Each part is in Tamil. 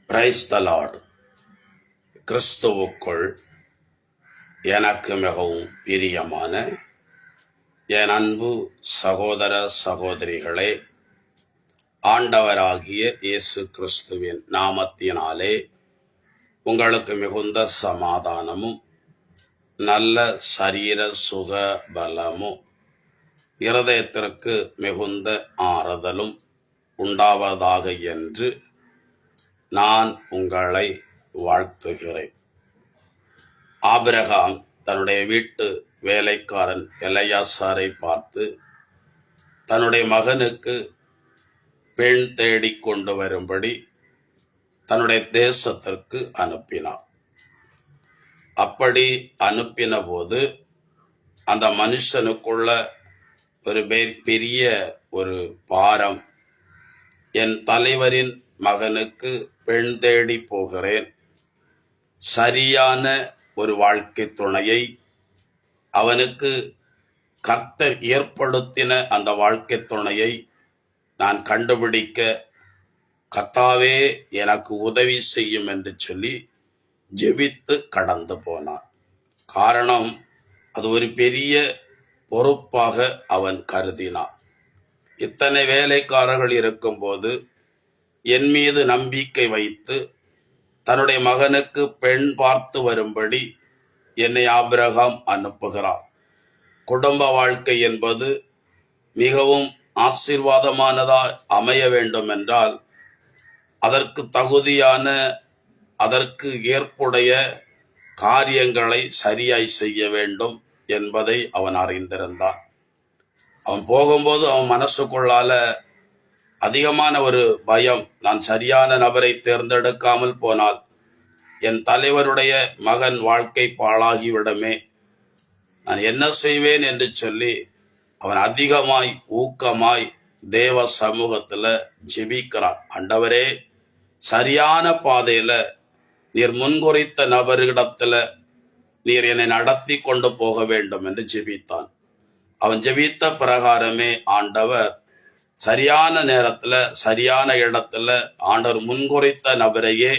Praise the Lord. கிறிஸ்துவுக்குள் எனக்கு மிகவும் பிரியமான என் அன்பு சகோதர சகோதரிகளே, ஆண்டவராகிய இயேசு கிறிஸ்துவின் நாமத்தினாலே உங்களுக்கு மிகுந்த சமாதானமும் நல்ல சரீர சுக பலமும் இருதயத்திற்கு மிகுந்த ஆறுதலும் உண்டாவதாக என்று நான் உங்களை வாழ்த்துகிறேன். ஆபிரகாம் தன்னுடைய வீட்டு வேலைக்காரன் எலெயாசாரை பார்த்து தன்னுடைய மகனுக்கு பெண் தேடி கொண்டு வரும்படி தன்னுடைய தேசத்திற்கு அனுப்பினார். அப்படி அனுப்பின போது அந்த மனுஷனுக்குள்ள ஒரு பெரிய ஒரு பாரம், என் தலைவரின் மகனுக்கு பெண் தேடி போகிறேன், சரியான ஒரு வாழ்க்கை துணையை அவனுக்கு கர்த்தர் ஏற்படுத்தின அந்த வாழ்க்கை துணையை நான் கண்டுபிடிக்க கர்த்தாவே எனக்கு உதவி செய்யும் என்று சொல்லி ஜெபித்து கடந்து போனான். காரணம், அது ஒரு பெரிய பொறுப்பாக அவன் கருதினான். இத்தனை வேலைக்காரர்கள் இருக்கும்போது என் மீது நம்பிக்கை வைத்து தன்னுடைய மகனுக்கு பெண் பார்த்து வரும்படி என்னை ஆபிரகாம் அனுப்புகிறார். குடும்ப வாழ்க்கை என்பது மிகவும் ஆசீர்வாதமானதாய் அமைய வேண்டும் என்றால் அதற்கு தகுதியான, அதற்கு ஏற்புடைய காரியங்களை சரியாய் செய்ய வேண்டும் என்பதை அவன் அறிந்திருந்தான். அவன் போகும்போது அவன் மனசுக்குள்ளால அதிகமான ஒரு பயம், நான் சரியான நபரை தேர்ந்தெடுக்காமல் போனால் என் தலைவருடைய மகன் வாழ்க்கை பாழாகிவிடுமே, நான் என்ன செய்வேன் என்று சொல்லி அவன் அதிகமாய் ஊக்கமாய் தேவ சமூகத்துல ஜெபிக்கிறான். ஆண்டவரே, சரியான பாதையில நீர் முன்குறித்த நபரிடத்துல நீர் என்னை நடத்தி கொண்டு போக வேண்டும் என்று ஜெபித்தான். அவன் ஜெபித்த பிரகாரமே ஆண்டவர் சரியான நேரத்துல சரியான இடத்துல ஆண்டவர் முன்குறித்த நபரையே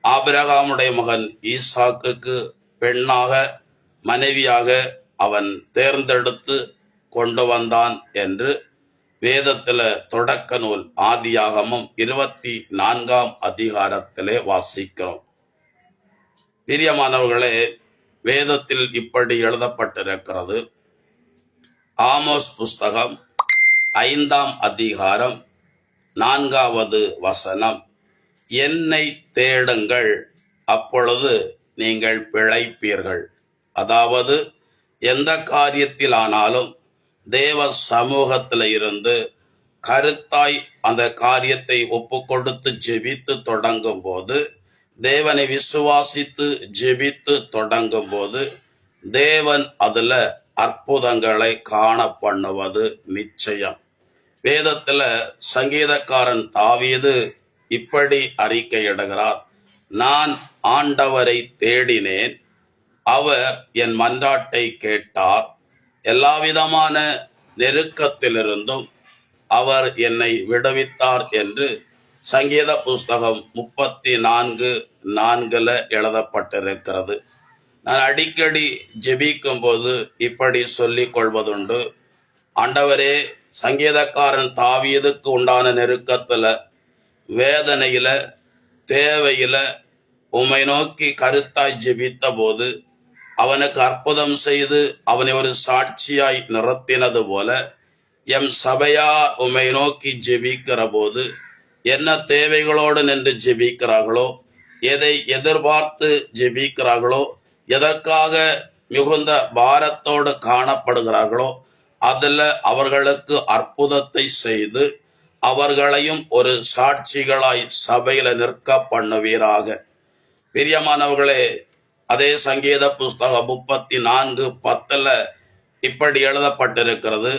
ஆபிரகாமுடைய மகன் ஈசாக்குக்கு பெண்ணாக, மனைவியாக அவன் தேர்ந்தெடுத்து கொண்டு வந்தான் என்று வேதத்துல தொடக்க நூல் ஆதியாகமம் 24ஆம் அதிகாரத்திலே வாசிக்கிறோம். பிரியமானவர்களே, வேதத்தில் இப்படி எழுதப்பட்டிருக்கிறது. ஆமோஸ் புஸ்தகம் 5ஆம் அதிகாரம் 4வது வசனம், என்னை தேடுங்கள், அப்பொழுது நீங்கள் பிழைப்பீர்கள். அதாவது எந்த காரியத்திலானாலும் தேவ சமூகத்தில் இருந்து கருத்தாய் அந்த காரியத்தை ஒப்பு கொடுத்து ஜெபித்து தொடங்கும் போது, தேவனை விசுவாசித்து ஜெபித்து தொடங்கும் போது தேவன் அதுல அற்புதங்களை காண பண்ணுவது நிச்சயம். வேதத்துல சங்கீதக்காரன் தாவீது இப்படி அறிக்கையிடுகிறார், நான் ஆண்டவரை தேடினேன், அவர் என் மன்றாட்டை கேட்டார், எல்லாவிதமான நெருக்கத்திலிருந்தும் அவர் என்னை விடுவித்தார் என்று சங்கீத புஸ்தகம் 34:4 எழுதப்பட்டிருக்கிறது. நான் அடிக்கடி ஜெபிக்கும் போது இப்படி சொல்லிக் கொள்வதுண்டு, ஆண்டவரே, சங்கீதக்காரன் தாவீதுக்கு உண்டான நெருக்கத்துல, வேதனையில, தேவையில உம்மை நோக்கி கருத்தாய் ஜெபித்த போது அவனுக்கு அற்புதம் செய்து அவனை ஒரு சாட்சியாய் நிறுத்தினது போல எம் சபையார் உம்மை நோக்கி ஜெபிக்கிற போது என்ன தேவைகளோடு நின்று ஜெபிக்கிறார்களோ, எதை எதிர்பார்த்து ஜெபிக்கிறார்களோ, எதற்காக மிகுந்த பாரத்தோடு காணப்படுகிறார்களோ அதுல அவர்களுக்கு அற்புதத்தை செய்து அவர்களையும் ஒரு சாட்சிகளாய் சபையில நிற்க பண்ணுவீராக. பிரியமானவர்களே, அதே சங்கீத புஸ்தகம் 34:10 இப்படி எழுதப்பட்டிருக்கிறது,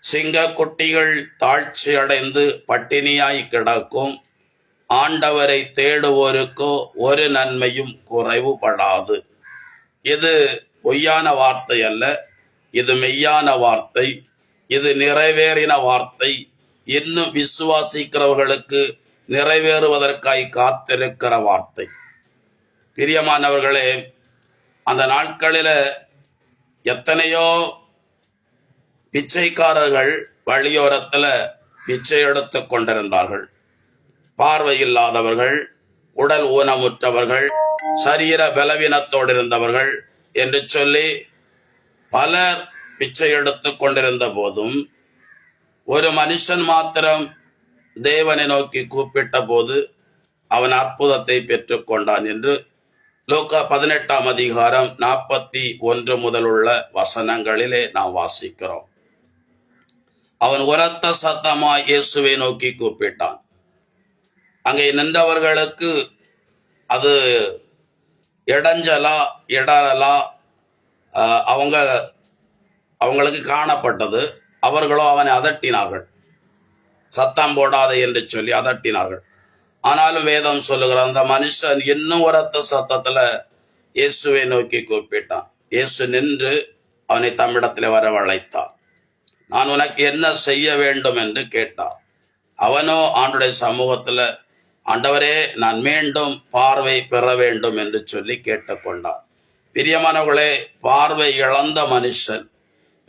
சிங்க குட்டிகள் தாழ்ச்சி அடைந்து பட்டினியாய் கிடக்கும், ஆண்டவரை தேடுவோருக்கோ ஒரு நன்மையும் குறைவுபடாது. இது பொய்யான வார்த்தை அல்ல, இது மெய்யான வார்த்தை, இது நிறைவேறின வார்த்தை. இன்னும் விசுவாசிக்கிறவர்களுக்கு நிறைவேறுவதற்காய் காத்திருக்கிற வார்த்தை. பிரியமானவர்களே, அந்த நாட்களில எத்தனையோ பிச்சைக்காரர்கள் வழியோரத்துல பிச்சை எடுத்து கொண்டிருந்தார்கள். பார்வை இல்லாதவர்கள், உடல் ஊனமுற்றவர்கள், சரீர பலவீனத்தோடு இருந்தவர்கள் என்று சொல்லி பலர் பிச்சை எடுத்து கொண்டிருந்த போதும் ஒரு மனுஷன் மாத்திரம் தேவனை நோக்கி கூப்பிட்ட போது அவன் அற்புதத்தை பெற்றுக் கொண்டான் என்று லூக்கா 18ஆம் அதிகாரம் 41 முதல் உள்ள வசனங்களிலே நாம் வாசிக்கிறோம். அவன் உரத்த சத்தமாய் இயேசுவை நோக்கி கூப்பிட்டான். அங்கே நின்றவர்களுக்கு அது இடரலா அவங்களுக்கு காணப்பட்டது. அவர்களோ அவனை அதட்டினார்கள், சத்தம் போடாதே என்று சொல்லி அதட்டினார்கள். ஆனாலும் வேதம் சொல்லுகிற அந்த மனுஷன் இன்னும் உரத்த சத்தத்துல இயேசுவை நோக்கி கூப்பிட்டான். இயேசு நின்று அவனை தம்மிடத்திலே வரவழைத்தார். நான் உனக்கு என்ன செய்ய வேண்டும் என்று கேட்டார். அவனோ ஆண்டுடைய சமூகத்துல, ஆண்டவரே, நான் மீண்டும் பார்வை பெற வேண்டும் என்று சொல்லி கேட்டுக்கொண்டான். பிரியமானவர்களே, பார்வை இழந்த மனுஷன்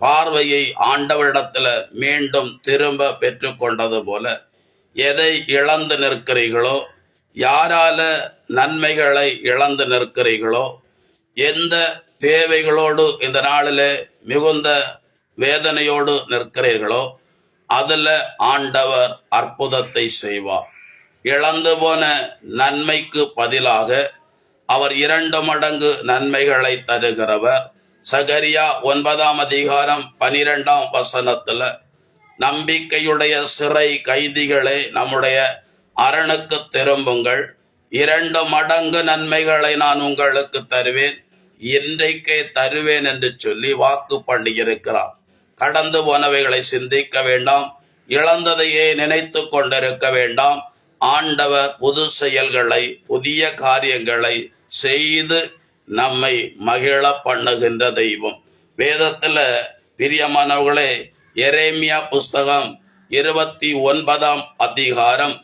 பார்வையை ஆண்டவரிடத்துல மீண்டும் திரும்ப பெற்றுக்கொண்டது போல, எதை இழந்து நிற்கிறீர்களோ, யாரால நன்மைகளை இழந்து நிற்கிறீர்களோ, எந்த தேவைகளோடு இந்த நாளிலே மிகுந்த வேதனையோடு நிற்கிறீர்களோ, அதுல ஆண்டவர் அற்புதத்தை செய்வார். இழந்து போன நன்மைக்கு பதிலாக அவர் 2 மடங்கு நன்மைகளை தருகிறவர். சகரியா 9ஆம் அதிகாரம் 12ஆம் வசனத்துல, நம்பிக்கையுடைய சிறை கைதிகளே, நம்முடைய அரணுக்கு திரும்புங்கள், 2 மடங்கு நன்மைகளை நான் உங்களுக்கு தருவேன், இன்றைக்கே தருவேன் என்று சொல்லி வாக்கு பண்ணியிருக்கிறார். கடந்து போனவைகளை சிந்திக்க வேண்டாம், இழந்ததையே நினைத்து கொண்டிருக்க வேண்டாம். ஆண்டவர் புது செயல்களை, புதிய காரியங்களை செய்து நம்மை மகிழ பண்ணுகின்ற தெய்வம். வேதத்துல பிரியமானவர்களே, எரேமியா புஸ்தகம் 29ஆம் அதிகாரம்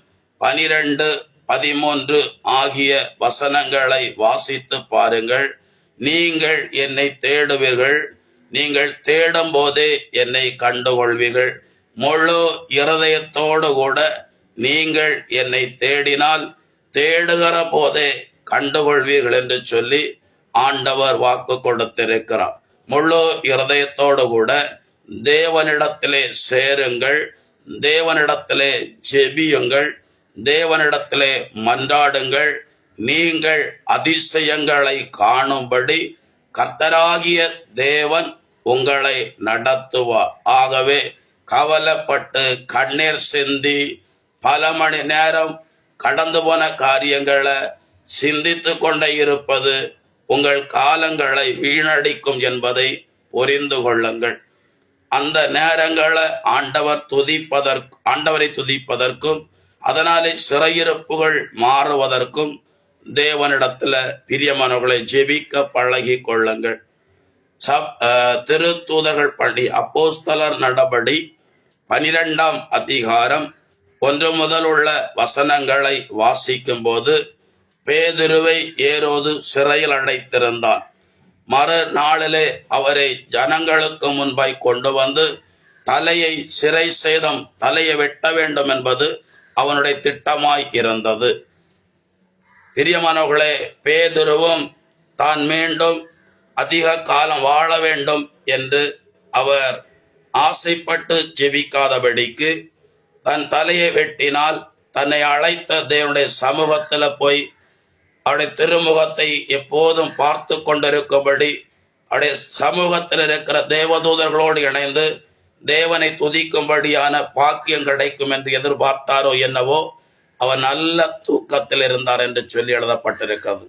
12, 13 ஆகிய வசனங்களை வாசித்து பாருங்கள். நீங்கள் என்னை தேடுவீர்கள், நீங்கள் தேடும் போதே என்னை கண்டுகொள்வீர்கள், முழு இருதயத்தோடு கூட நீங்கள் என்னை தேடினால் தேடுகிற போதே கண்டுகொள்வீர்கள் என்று சொல்லி ஆண்டவர் வாக்கு கொடுத்திருக்கிறார். முழு இருதயத்தோடு கூட தேவனிடத்திலே சேருங்கள், தேவனிடத்திலே ஜெபியுங்கள், தேவனிடத்திலே மன்றாடுங்கள், நீங்கள் அதிசயங்களை காணும்படி கர்த்தராகிய தேவன் உங்களை நடத்துவார். ஆகவே கவலைப்பட்டு கண்ணீர் சிந்தி பல மணி நேரம் கடந்து போன காரியங்களை சிந்தித்து கொண்டே இருப்பது உங்கள் காலங்களை வீணடிக்கும் என்பதை புரிந்து கொள்ளுங்கள். அந்த நேரங்களை ஆண்டவரை துதிப்பதற்கும் அதனாலே சிறையிருப்புகள் மாறுவதற்கும் தேவனிடத்துல பிரியமானவர்களை ஜெபிக்க பழகி கொள்ளுங்கள். திருத்தூதர்கள் பணி அப்போஸ்தலர் நடபடி 12ஆம் அதிகாரம் 1 முதல் உள்ள வசனங்களை வாசிக்கும் போது, பேதுருவை ஏரோது சிறையில் அடைத்திருந்தான். மறுநாளிலே அவரை ஜனங்களுக்கு முன்பாய் கொண்டு வந்து தலையை வெட்ட வேண்டும் என்பது அவனுடைய திட்டமாய் இருந்தது. பிரியமானவர்களே, பேதுருவும் தான் மீண்டும் அதிக காலம் வாழ வேண்டும் என்று அவர் ஆசைப்பட்டு ஜெபிக்காதபடிக்கு தன் தலையை வெட்டினால் தன்னை அழைத்த தேவனுடைய சமூகத்துல போய் அவருடைய திருமுகத்தை எப்போதும் பார்த்து கொண்டிருக்கும்படி அவருடைய சமூகத்தில் இருக்கிற தேவதூதர்களோடு இணைந்து தேவனை துதிக்கும்படியான பாக்கியம் கிடைக்கும் என்று எதிர்பார்த்தாரோ என்னவோ, அவர் நல்ல தூக்கத்தில் இருந்தார் என்று சொல்லி எழுதப்பட்டிருக்கிறது.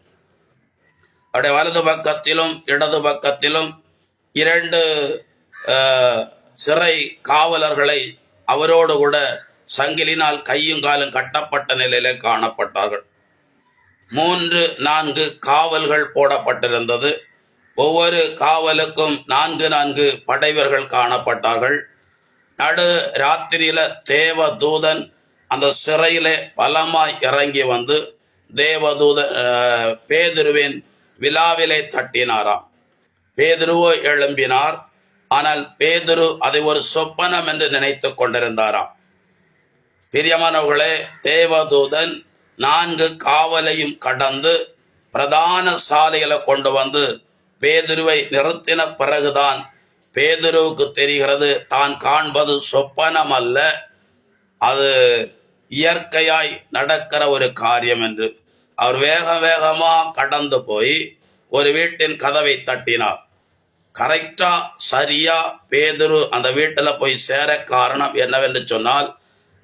அவருடைய வலது பக்கத்திலும் இடது பக்கத்திலும் 2 சிறை காவலர்களை அவரோடு கூட சங்கிலினால் கையும் காலும் கட்டப்பட்ட நிலையிலே காணப்பட்டார்கள். 3-4 காவல்கள் போடப்பட்டிருந்தது. ஒவ்வொரு காவலுக்கும் 4 படைவர்கள் காணப்பட்டார்கள். நடு ராத்திரியில தேவ தூதன் அந்த சிறையிலே பலமாய் இறங்கி வந்து தேவதூத பேதுருவின் விழாவிலே தட்டினாராம். பேதுருவோ எழும்பினார். ஆனால் பேதுரு அதை ஒரு சொப்பனம் என்று நினைத்து கொண்டிருந்தாராம். பிரியமானவர்களே, தேவதூதன் 4 காவலையும் கடந்து பிரதான சாலைகளை கொண்டு வந்து பேதுருவை நிறுத்தின பிறகுதான் பேதுருவுக்கு தெரிகிறது தான் காண்பது சொப்பனம் அல்ல, அது இயற்கையாய் நடக்கிற ஒரு காரியம் என்று. அவர் வேக வேகமா கடந்து போய் ஒரு வீட்டின் கதவை தட்டினார். கரெக்டா சரியா பேதுரு அந்த வீட்டில் போய் சேர காரணம் என்னவென்று சொன்னால்,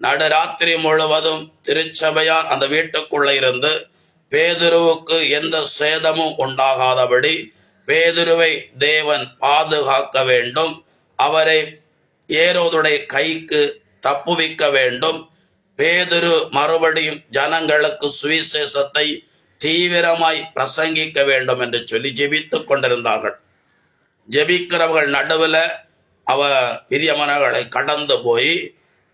நடுராத்திரி முழுவதும் திருச்சபையார் அந்த வீட்டுக்குள்ள இருந்து பேதுருவுக்கு எந்த சேதமும் உண்டாகாதபடி பேதுருவை தேவன் பாதுகாக்க வேண்டும், அவரை ஏரோதுடைய கைக்கு தப்புவிக்க வேண்டும், பேதுரு மறுபடியும் ஜனங்களுக்கு சுவிசேஷத்தை தீவிரமாய் பிரசங்கிக்க வேண்டும் என்று சொல்லி ஜெபித்துக் கொண்டிருந்தார்கள். ஜெபிக்கிறவர்கள் நடுவில் அவர் பிரியமானவர்களை கடந்து போய்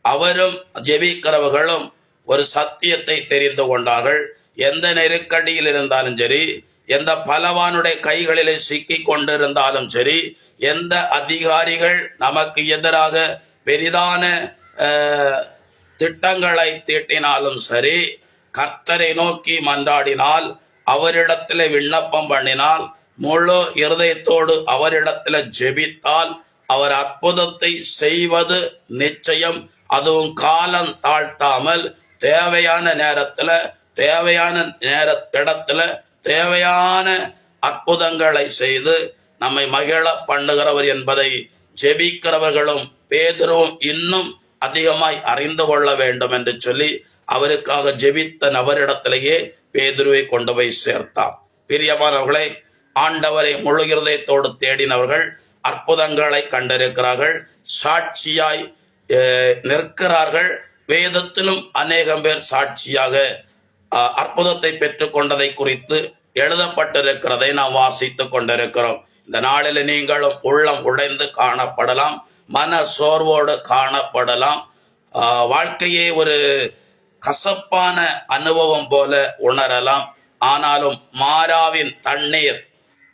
அவரும் ஜெபிக்கிறவர்களும் ஒரு சத்தியத்தை தெரிந்து கொண்டார்கள். எந்த நெருக்கடியில் இருந்தாலும் சரி, எந்த பலவானுடைய கைகளிலே சிக்கி கொண்டிருந்தாலும் சரி, எந்த அதிகாரிகள் நமக்கு எதிராக பெரிதான திட்டங்களை தீட்டினாலும் சரி, கர்த்தரை நோக்கி மன்றாடினால், அவரிடத்தில் விண்ணப்பம் பண்ணினால், முழு இருதயத்தோடு அவரிடத்தில் ஜெபித்தால் அவர் அற்புதத்தை செய்வது நிச்சயம். அதுவும் காலம் தாழ்த்தாமல் தேவையான நேரத்தில் தேவையான இடத்துல தேவையான அற்புதங்களை செய்து நம்மை மகிழ பண்ணுகிறவர் என்பதை ஜெபிக்கிறவர்களும் பேதுருவும் இன்னும் அதிகமாய் அறிந்து கொள்ள வேண்டும் என்று சொல்லி அவருக்காக ஜெபித்த நபரிடத்திலேயே பேதுருவை கொண்டு போய் சேர்த்தார். பிரியமானவர்களை, ஆண்டவரை முழு இருதயத்தோடு தேடினவர்கள் அற்புதங்களை கண்டிருக்கிறார்கள், சாட்சியாய் நிற்கிறார்கள். வேதத்திலும் அநேகம் பேர் சாட்சியாக அற்புதத்தை பெற்றுக் கொண்டதை குறித்து எழுதப்பட்டிருக்கிறதை நாம் வாசித்துக் கொண்டிருக்கிறோம். இந்த நாளில் நீங்களும் உள்ளம் உடைந்து காணப்படலாம், மன சோர்வோடு காணப்படலாம், வாழ்க்கையே ஒரு கசப்பான அனுபவம் போல உணரலாம். ஆனாலும் மாறாவின் தண்ணீர்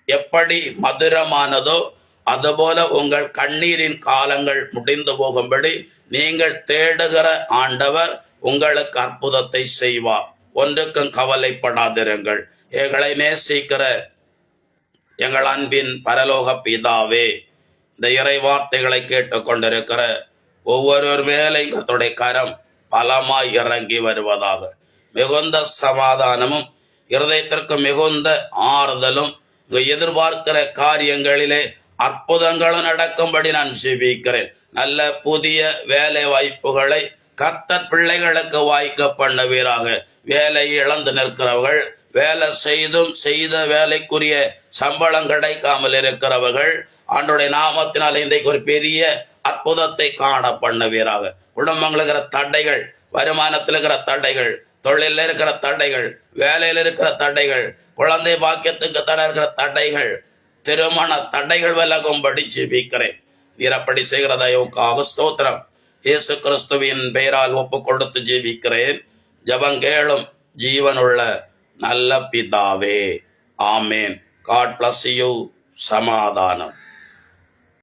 எப்படி மதுரமானதோ அதுபோல உங்கள் கண்ணீரின் காலங்கள் முடிந்து போகும்படி நீங்கள் தேடுகிற ஆண்டவர் உங்களுக்கு அற்புதத்தை செய்வார். ஒன்றுக்கும் கவலைப்படாதிருங்கள். எங்களை நேசிக்கிற எங்கள் அன்பின் பரலோக பிதாவே, இந்த இறை வார்த்தைகளை கேட்டுக்கொண்டிருக்கிற ஒவ்வொருவர் மேலே கர்த்தருடைய கரம் பலமாய் இறங்கி வருவதாக. மிகுந்த சமாதானமும் இருதயத்திற்கு மிகுந்த ஆறுதலும் எதிர்பார்க்கிற காரியங்களிலே அற்புதங்களும் நடக்கும்படி நான் ஜெபிக்கிறேன். நல்ல புதிய வேலை வாய்ப்புகளை கர்த்தர் பிள்ளைகளுக்கு வாய்க்க பண்ணுவீராக. வேலை இழந்து நிற்கிறவர்கள், வேலை செய்தும் செய்த வேலைக்குரிய சம்பளம் கிடைக்காமல் இருக்கிறவர்கள், ஆண்டவருடைய நாமத்தினால் இன்றைக்கு ஒரு பெரிய அற்புதத்தை காண பண்ணுவீராக. குடும்பங்கள் இருக்கிற தடைகள், வருமானத்தில் இருக்கிற தடைகள், தொழிலில் இருக்கிற தடைகள், வேலையில் இருக்கிற தடைகள், குழந்தை பாக்கியத்துக்கு தடை இருக்கிற தடைகள், திருமண தடைகள் விலகும்படி ஜெபிக்கிறேன். நீரப்படி செய்கிறதையோக்காக ஸ்தோத்திரம். இயேசு கிறிஸ்துவின் பெயரால் ஒப்பு கொடுத்து ஜெபிக்கிறேன். ஜபங்கேளும் ஜீவனுள்ள நல்ல பிதாவே, ஆமேன். God bless you. சமாதானம்.